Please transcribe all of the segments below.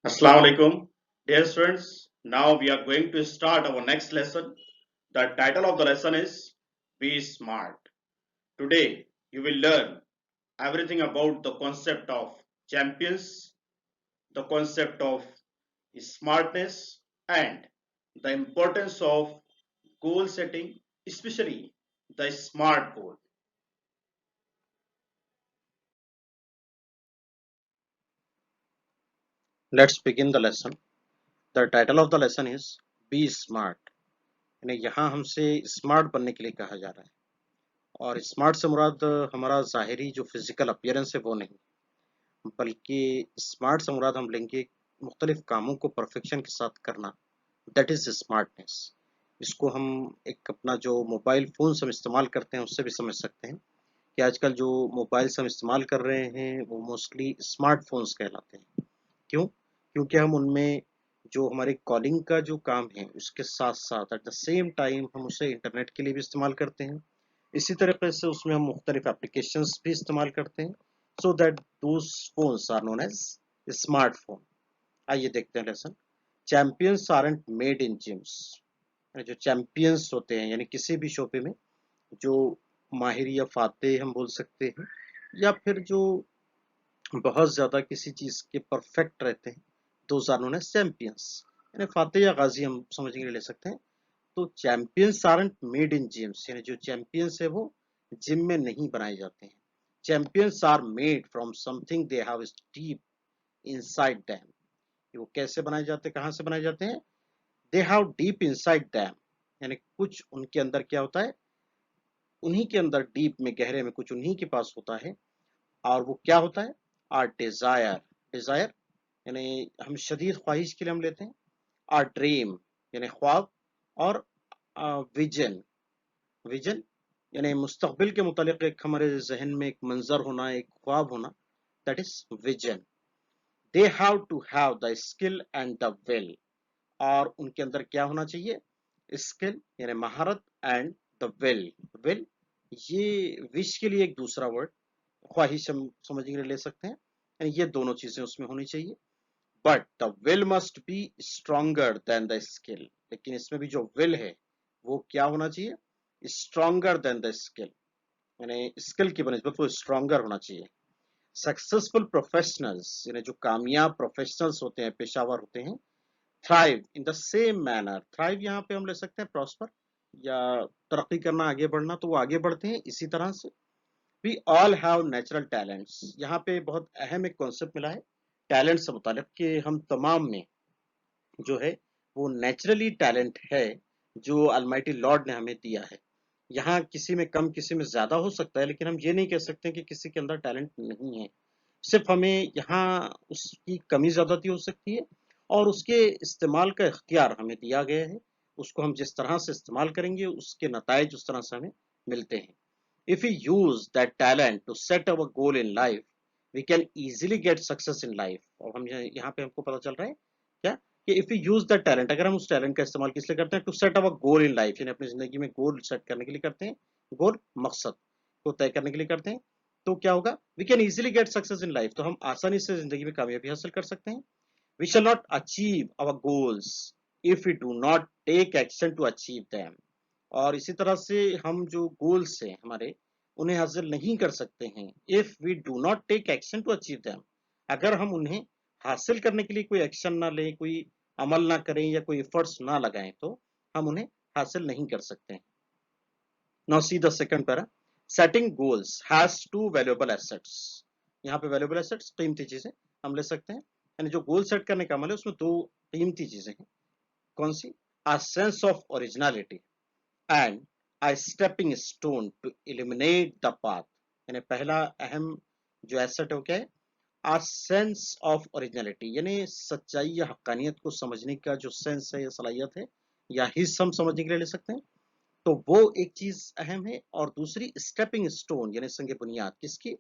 Assalamu alaikum, dear students. Now we are going to start our next lesson. The title of the lesson is Be Smart. Today you will learn everything about the concept of champions, the concept of smartness, and the importance of goal setting, especially the SMART goal. Let's begin the lesson. The title of the lesson is Be Smart. यानी यहाँ हमसे smart बनने के लिए कहा जा रहा है और स्मार्ट से मुराद हमारा ज़ाहिरी जो फिजिकल अपीयरेंस है वो नहीं, बल्कि स्मार्ट से मुराद हम लेंगे मुख्तलिफ कामों को परफेक्शन के साथ करना। That is smartness. इसको हम एक अपना जो मोबाइल फ़ोन हम इस्तेमाल करते हैं उससे भी समझ सकते हैं कि आजकल जो मोबाइल्स हम इस्तेमाल कर रहे हैं वो मोस्टली स्मार्टफोन्स कहलाते हैं। क्यों? क्योंकि हम उनमें जो हमारे कॉलिंग का जो काम है उसके साथ-साथ एट द सेम टाइम हम उसे इंटरनेट के लिए भी इस्तेमाल करते हैं। इसी तरीके से उसमें हम मुख्तलिफ एप्लीकेशंस भी इस्तेमाल करते हैं। So that those phones are known as smartphone. आइए देखते हैं lesson. Champions aren't made in gyms. जो चैंपियंस होते हैं यानी किसी भी शोबे में जो माहिर या फ़ातेह हम बोल सकते हैं या फिर जो बहुत ज़्यादा किसी चीज़ के परफेक्ट रहते हैं, those are known as champions. यानी फ़ातेह या गाज़ी हम समझने के लिए ले सकते हैं। तो champions aren't made in gyms, यानी जो चैंपियंस है वो जिम में नहीं बनाए जाते हैं। Champions are made from something they have deep inside them. वो कैसे बनाए जाते हैं, कहाँ से बनाए जाते हैं? दे हैव डीप इनसाइड देम, यानी कुछ उनके अंदर क्या होता है, उन्हीं के अंदर डीप में गहरे में कुछ उन्हीं के पास होता है। और वो क्या होता है? Are Dzire. डिजायर यानी हम शदीद ख्वाहिश के लिए हम लेते हैं। आर ड्रीम यानी ख्वाब। और विजन। विजन यानी मुस्तकबिल के मुतालिक एक हमारे जहन में एक मंजर होना, एक ख्वाब होना। That is vision. They have to have the skill and the will. और उनके अंदर क्या होना चाहिए? स्किल यानी महारत एंड द विल। विल ये विश के लिए एक दूसरा वर्ड, ख्वाहिश हम समझने के लिए ले सकते हैं। यानी ये दोनों चीजें उसमें होनी चाहिए। But the will must be stronger than the skill. लेकिन इसमें भी जो विल है वो क्या होना चाहिए? Stronger than the skill. यानी स्किल की बनस्बत वो स्ट्रॉन्गर होना चाहिए। सक्सेसफुल प्रोफेशनल्स यानी जो कामयाब प्रोफेशनल्स होते हैं, पेशावर होते हैं, thrive in the same manner. Thrive यहाँ पे हम ले सकते हैं प्रॉस्पर या तरक्की करना, आगे बढ़ना, तो वो आगे बढ़ते हैं इसी तरह से। We all have natural talents. यहाँ पे बहुत अहम एक कॉन्सेप्ट मिला है टैलेंट से मुतालिक कि हम तमाम में जो है वो नेचुरली टैलेंट है जो अल्माइटी लॉर्ड ने हमें दिया है। यहाँ किसी में कम किसी में ज्यादा हो सकता है, लेकिन हम ये नहीं कह सकते कि किसी के अंदर टैलेंट नहीं है। सिर्फ हमें यहाँ उसकी कमी ज्यादती हो सकती है और उसके इस्तेमाल का इख्तियार हमें दिया गया है। उसको हम जिस तरह से इस्तेमाल करेंगे उसके नताइज उस तरह से हमें मिलते हैं। If we use that talent to set our goal in life, we can easily get success in life। और हम यहाँ पे हमको पता चल रहा है क्या कि if we use that talent, अगर हम उस टैलेंट का इस्तेमाल किस लिए करते हैं? To set our goal in life, यानी अपनी जिंदगी में गोल सेट करने के लिए करते हैं। गोल मकसद को तय करने के लिए करते हैं। तो क्या होगा? We can easily get success in life। तो हम आसानी से जिंदगी में कामयाबी हासिल कर सकते हैं। We shall not achieve our goals if we do not take action to achieve them। और इसी तरह से हम जो गोल्स हैं हमारे, उन्हें हासिल नहीं कर सकते हैं if we do not take action to achieve them. अगर हम उन्हें हासिल करने के लिए कोई एक्शन ना लें, कोई अमल ना करें या कोई एफर्ट्स ना लगाएं तो हम उन्हें हासिल नहीं कर सकते हैं। Now see the second para. Setting goals has to valuable assets. यहाँ पे वैल्यूएबल एसेट्स कीमती चीजें हम ले सकते हैं। यानी जो गोल सेट करने का अमल है उसमें दो कीमती चीजें हैं। कौन सी? A sense of originality and a stepping stone to eliminate the path। यानी पहला अहम जो एसेट है वो क्या है? आ सेंस ऑफ ओरिजिनलिटी, यानी सच्चाई या हक्कानियत को समझने का जो सेंस है या सलाहियत है या हिस्स हम समझने के लिए ले सकते हैं। तो वो एक चीज अहम है। और दूसरी स्टेपिंग स्टोन यानी संग बुनियाद किसकी?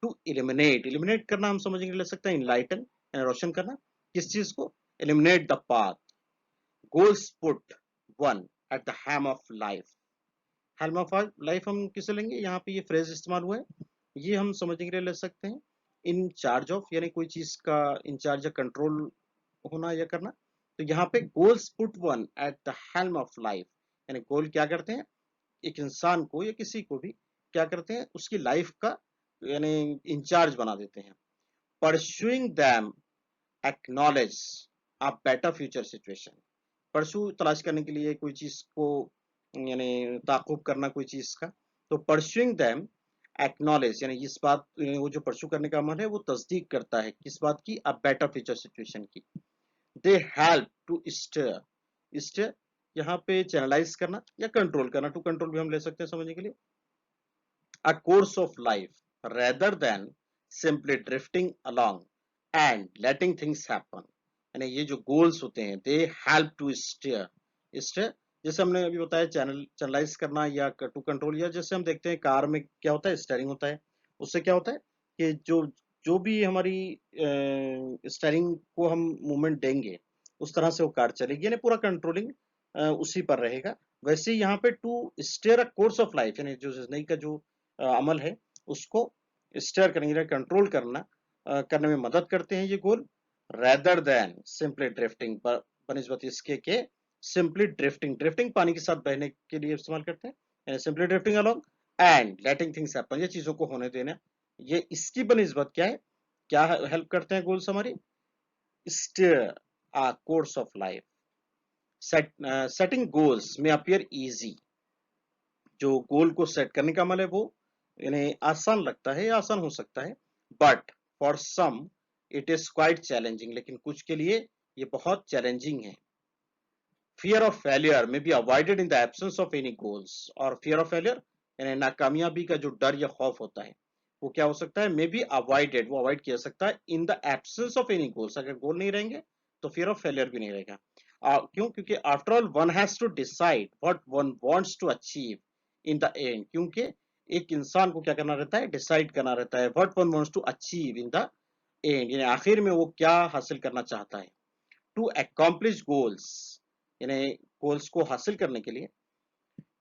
To eliminate. इलिमिनेट करना हम समझने के लिए ले सकते हैं इनलाइटन यानी रोशन करना। किस चीज को? Eliminate the path. Goals put one at the hem of life. Helm of life हम किसे लेंगे? यहाँ पे ये फ्रेज इस्तेमाल हुआ है, ये हम समझने के लिए ले सकते हैं इन चार्ज ऑफ, यानी कोई चीज का इंचार्ज या कंट्रोल होना या करना। तो यहाँ पे goals put one at the helm of life, यानी गोल क्या करते हैं, एक इंसान को या किसी को भी क्या करते हैं, उसकी लाइफ का यानी इंचार्ज बना देते हैं। Pursuing them acknowledge a better future situation. Pursue तलाश करने के लिए कोई चीज को यानी ताकुब करना कोई चीज का, तो परस्यूइंग दैम एक्नॉलेज यानी इस बात, वो जो परसू करने का अमल है वो तस्दीक करता है किस बात की, अ बेटर फ्यूचर सिचुएशन की। They help to steer, steer यहाँ पे चैनलाइज करना या कंट्रोल करना, टू कंट्रोल भी हम ले सकते हैं समझने के लिए। a course of life rather than simply drifting along and letting things happen। यानी ये जो गोल्स होते हैं they help to steer, steer जैसे हमने अभी बताया चैनलाइज करना या टू कंट्रोल, या जैसे हम देखते हैं कार में क्या होता है, स्टीयरिंग होता है। उससे क्या होता है कि जो जो भी हमारी स्टीयरिंग को हम मूवमेंट देंगे उस तरह से वो कार चलेगी, यानी पूरा कंट्रोलिंग उसी पर रहेगा। वैसे ही यहाँ पे to steer a course of life, यानी जो जिंदगी का जो अमल है उसको स्टेयर करने, कंट्रोल करना करने में मदद करते हैं ये गोल। रेदर देन सिंपली ड्रिफ्टिंग, बनिस्बत इसके के सिंपली ड्रिफ्टिंग, ड्रिफ्टिंग पानी के साथ बहने के लिए इस्तेमाल करते हैं, simply drifting along and letting things happen, ये चीजों को होने देना, ये इसकी बनिस्बत क्या है, क्या हेल्प करते हैं गोल्स हमारी, steer a course of life. Setting goals में अपियर इजी, जो गोल को सेट करने का अमल है वो यानी आसान लगता है या आसान हो सकता है, but for some it is quite challenging, लेकिन कुछ के लिए ये बहुत चैलेंजिंग है। Fear of failure may be avoided in the absence of any goals, और फियर ऑफ फेलियर यानी नाकामयाबी का जो डर या खौफ होता है वो क्या हो सकता है, मे बी अवॉइडेड, वो अवॉइड किया जा सकता है इन the absence of any goals, अगर गोल नहीं रहेंगे तो फियर ऑफ फेलियर भी नहीं रहेगा। क्यों, क्योंकि after all one has to decide what one wants to achieve in the end, क्योंकि एक इंसान को क्या करना रहता है, डिसाइड करना रहता है what one wants to achieve in the end, यानी आखिर में वो क्या हासिल करना चाहता है। टू अकॉम्प्लिश गोल्स, यानी गोल्स को हासिल करने के लिए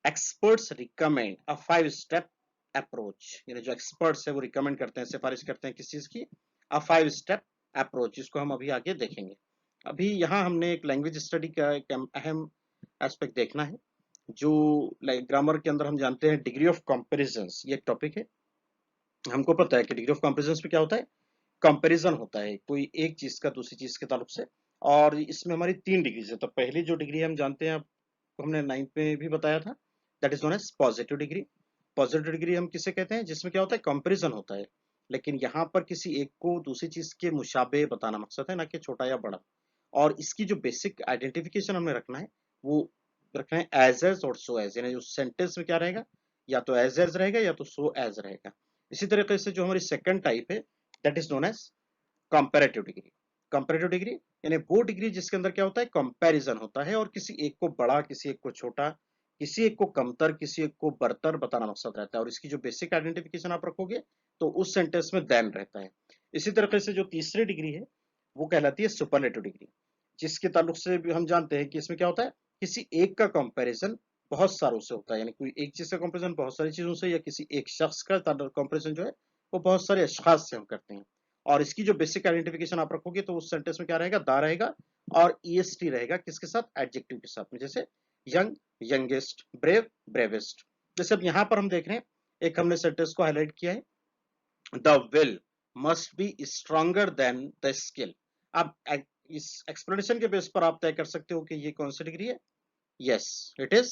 experts recommend a 5 step approach, यानी जो एक्सपर्ट्स है वो रिकमेंड करते हैं, सिफारिश करते हैं किस चीज की, अ 5 स्टेप अप्रोच, इसको हम अभी आगे देखेंगे। अभी यहाँ हमने एक लैंग्वेज स्टडी का एक अहम एस्पेक्ट देखना है, जो ग्रामर के अंदर हम जानते हैं डिग्री ऑफ कंपैरिजन, ये एक टॉपिक है। हमको पता है कि डिग्री ऑफ कंपैरिजन में क्या होता है, कंपैरिजन होता है कोई एक चीज का दूसरी चीज के ताल्लुक से, और इसमें हमारी 3 डिग्रीज है। तो पहली जो डिग्री हम जानते हैं, हमने 9th में भी बताया था, that is known as positive degree. Positive degree हम किसे कहते हैं, जिसमें क्या होता है, कंपैरिजन होता है, लेकिन यहाँ पर किसी एक को दूसरी चीज के मुशाबे बताना मकसद है, ना कि छोटा या बड़ा। और इसकी जो बेसिक आइडेंटिफिकेशन हमें रखना है वो रखना है एज और सो एज, यानी जो सेंटेंस में क्या रहेगा, या तो एज रहेगा या तो सो एज रहेगा। इसी तरीके से जो हमारी सेकंड टाइप है that is known as comparative degree. Comparative degree यानी वो डिग्री जिसके अंदर क्या होता है, कंपैरिजन होता है, और किसी एक को बड़ा, किसी एक को छोटा, किसी एक को कमतर, किसी एक को बरतर बताना मकसद रहता है। और इसकी जो बेसिक आइडेंटिफिकेशन आप रखोगे तो उस सेंटेंस में देन रहता है। इसी तरीके से जो तीसरी डिग्री है वो कहलाती है सुपरलेटिव डिग्री, जिसके ताल्लुक से भी हम जानते हैं कि इसमें क्या होता है, किसी एक का कंपैरिजन बहुत सारों से होता है, यानी कोई एक चीज का कंपैरिजन बहुत सारी चीजों से, या किसी एक शख्स का कंपैरिजन जो है वो बहुत सारे अशखास से हम करते हैं। और इसकी जो बेसिक आइडेंटिफिकेशन आप रखोगे तो उस सेंटेंस में क्या रहेगा, दा रहेगा, और ईएसटी रहेगा किसके साथ, एडजेक्टिव के साथ में, जैसे यंग, यंगेस्ट, ब्रेव, ब्रेवेस्ट। जैसे अब यहाँ पर हम देख रहे हैं, एक हमने सेंटेंस को हाईलाइट किया है, the will must be stronger than the skill. अब इस एक्सप्लेनेशन के बेस पर आप तय कर सकते हो कि ये कौन सी डिग्री है। Yes, it is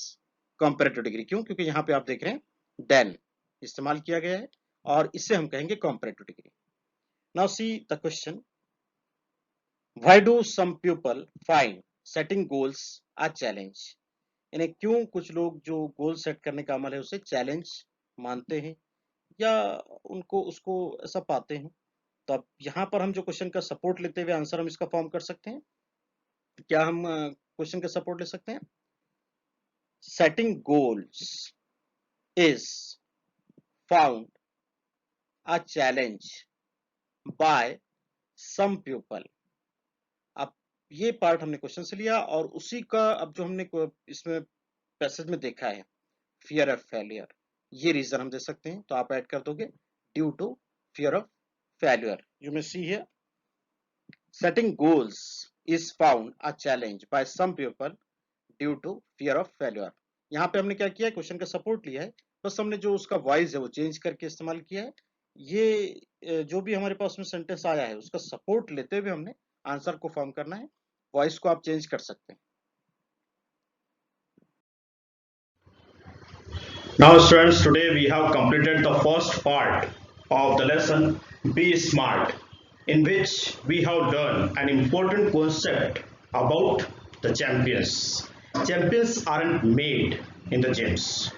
comparative degree. क्यों, क्योंकि यहाँ पे आप देख रहे हैं देन इस्तेमाल किया गया है, और इससे हम कहेंगे comparative degree. Now see the question, why do some people find setting goals a challenge, यानी क्यों कुछ लोग जो गोल सेट करने का अमल है उसे चैलेंज मानते हैं, या उनको उसको ऐसा पाते हैं। तो अब यहाँ पर हम जो क्वेश्चन का सपोर्ट लेते हुए आंसर हम इसका फॉर्म कर सकते हैं। क्या हम क्वेश्चन का सपोर्ट ले सकते हैं, setting goals is found a challenge by some people. अब ये पार्ट हमने क्वेश्चन से लिया, और उसी का अब जो हमने इसमें पैसेज में देखा है, फियर ऑफ फेलियर, ये रीजन हम दे सकते हैं। तो आप ऐड कर दोगे due to fear of failure. You may see here, setting goals is found a challenge by some people due to fear of failure. यहाँ पे हमने क्या किया है, क्वेश्चन का सपोर्ट लिया है, बस हमने जो उसका वॉइस है वो चेंज करके इस्तेमाल किया है। ये जो भी हमारे पास में सेंटेंस आया है उसका सपोर्ट लेते हुए हमने आंसर को फॉर्म करना है। वॉइस को आप चेंज कर सकते हैं। Now students, today we have completed the first part of the lesson Be Smart, in which we have learned an important concept about the champions. Champions aren't made in the gyms.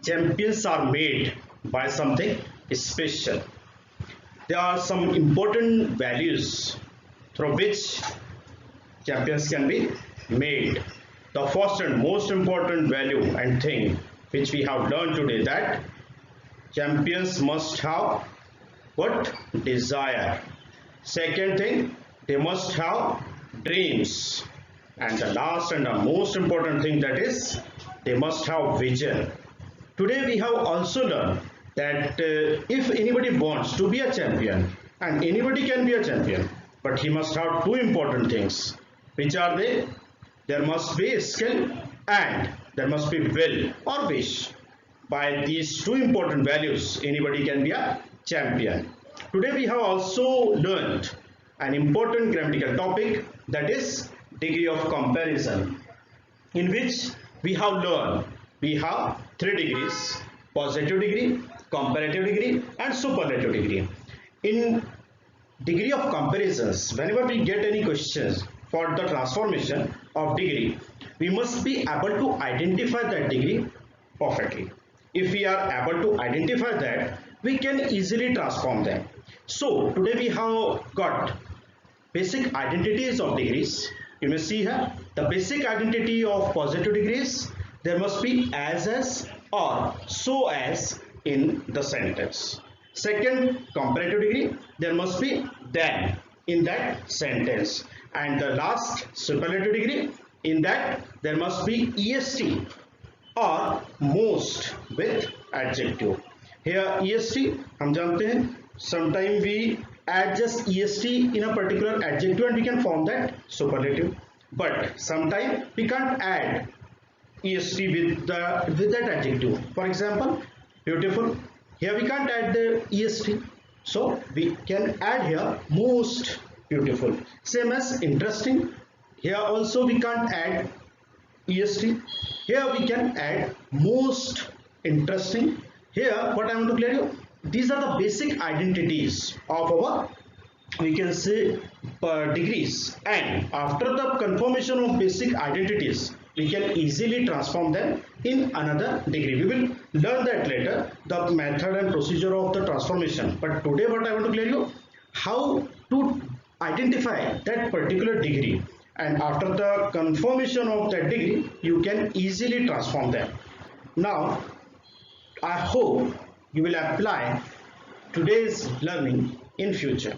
Champions are made by something special. There are some important values through which champions can be made. The first and most important value and thing which we have learned today, that champions must have what? Desire. Second thing, they must have dreams. And the last and the most important thing, that is they must have vision. Today we have also learned that if anybody wants to be a champion, and anybody can be a champion, but he must have two important things. Which are they? There must be skill and there must be will or wish. By these two important values, anybody can be a champion. Today we have also learned an important grammatical topic, that is degree of comparison, in which we have learned we have 3 degrees: positive degree, comparative degree and superlative degree. In degree of comparisons, whenever we get any questions for the transformation of degree, we must be able to identify that degree perfectly. If we are able to identify that, we can easily transform them. So today we have got basic identities of degrees. You may see here the basic identity of positive degrees. There must be as or so as in the sentence. Second, comparative degree, there must be then in that sentence. And the last, superlative degree, in that there must be est or most with adjective. Here est हम जानते हैं, sometime we add just est in a particular adjective and we can form that superlative, but sometime we can't add est with that adjective. For example, beautiful, here we can't add the est, so we can add here most beautiful. Same as interesting, here also we can't add est, here we can add most interesting. Here what I want to clear you, these are the basic identities of our, we can say, degrees, and after the confirmation of basic identities we can easily transform them in another degree. We will learn that later, the method and procedure of the transformation, but today what I want to clear you, how to identify that particular degree, and after the confirmation of that degree you can easily transform them. Now I hope you will apply today's learning in future.